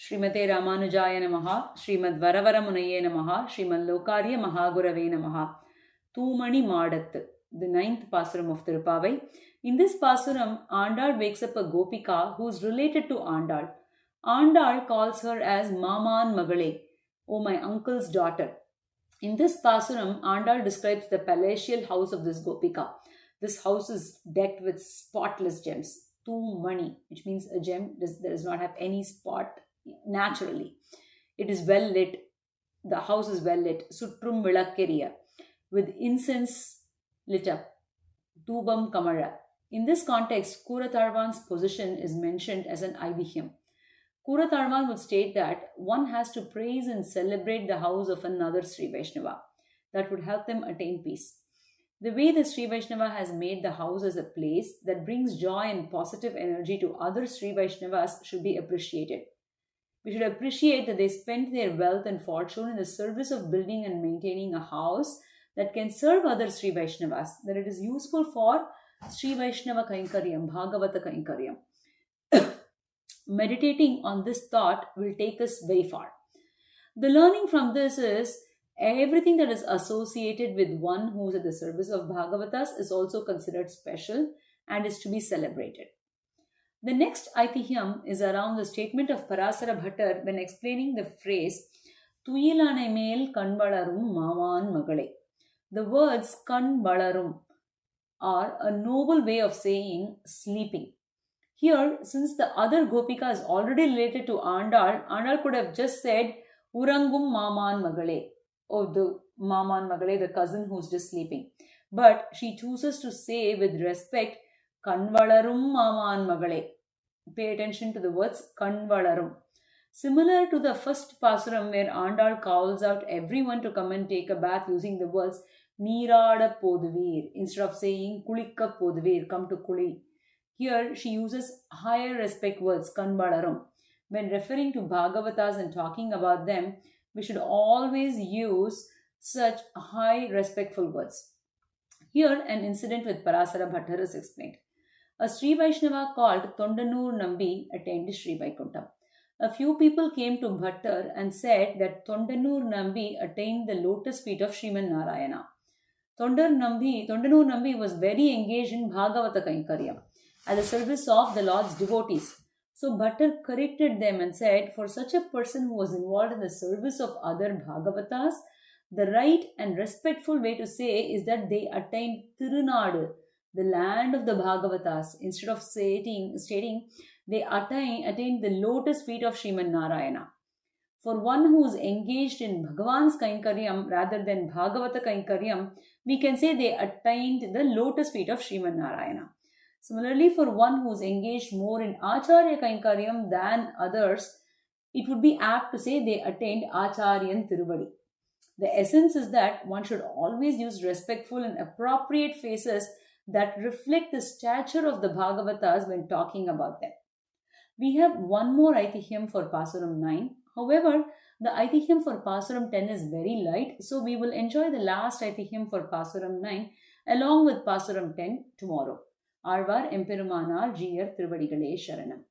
Srimate Ramanujaya Namaha, Srimad Varavaramunaye Namaha, Srimad Lokarya Mahagurave Namaha. Thumani Madathu, the 9th Pasuram of Thiruppāvai. In this Pasuram, Āṇḍāḻ wakes up a Gopika who is related to Āṇḍāḻ. Āṇḍāḻ calls her as Maman Magale, O my uncle's daughter. In this Pasuram, Āṇḍāḻ describes the palatial house of this Gopika. This house is decked with spotless gems. Thumani, which means a gem that does not have any spot naturally. It is well lit. The house is well lit. Sutrum Vilakkeriya, with incense lit up. Dhubam Kamara. In this context, Kuratarvan's position is mentioned as an Ithihyam. Kuratarvan would state that one has to praise and celebrate the house of another Srivaishnava. That would help them attain peace. The way the Srivaishnava has made the house as a place that brings joy and positive energy to other Srivaishnavas should be appreciated. We should appreciate that they spent their wealth and fortune in the service of building and maintaining a house that can serve other Srivaishnavas, that it is useful for Srivaishnava Kainkaryam, Bhagavata Kainkaryam. Meditating on this thought will take us very far. The learning from this is everything that is associated with one who is at the service of Bhagavatas is also considered special and is to be celebrated. The next Ithihyam is around the statement of Parasara Bhattar when explaining the phrase Tuyilane mel kanbalarum mavan magale. The words kanbalarum are a noble way of saying sleeping. Here, since the other Gopika is already related to Āṇḍāḻ, Āṇḍāḻ could have just said Urangum maman magale, or the maman magale, the cousin who's just sleeping. But she chooses to say with respect Kanvalarum maman magale. Pay attention to the words Kanvalarum. Similar to the first Pasuram where Āṇḍāḻ calls out everyone to come and take a bath using the words Neerada Poduvir instead of saying Kulikka Poduvir, come to Kuli. Here she uses higher respect words Kanvalarum. When referring to Bhagavatas and talking about them, we should always use such high respectful words. Here an incident with Parasara Bhattar is explained. A Sri Vaishnava called Tondanur Nambi attained Sri Vaikuntham. A few people came to Bhattar and said that Tondanur Nambi attained the lotus feet of Sriman Narayana. Tondanur Nambi was very engaged in Bhagavata Kainkaryam at the service of the Lord's devotees. So Bhattar corrected them and said, for such a person who was involved in the service of other Bhagavatas, the right and respectful way to say is that they attained Tirunadu, the land of the Bhagavatas, instead of stating they attained the lotus feet of Sriman Narayana. For one who is engaged in Bhagavan's Kainkaryam rather than Bhagavata Kainkaryam, we can say they attained the lotus feet of Sriman Narayana. Similarly, for one who is engaged more in Acharya Kainkaryam than others, it would be apt to say they attained Acharyan Tiruvadi. The essence is that one should always use respectful and appropriate phrases that reflect the stature of the Bhagavatas when talking about them. We have one more Ithihyam for Pasuram 9. However, the Ithihyam for Pasuram 10 is very light, so we will enjoy the last Ithihyam for Pasuram 9 along with Pasuram 10 tomorrow. Arvar EmperumAn Jiyar Tiruvadigalē Sharanam.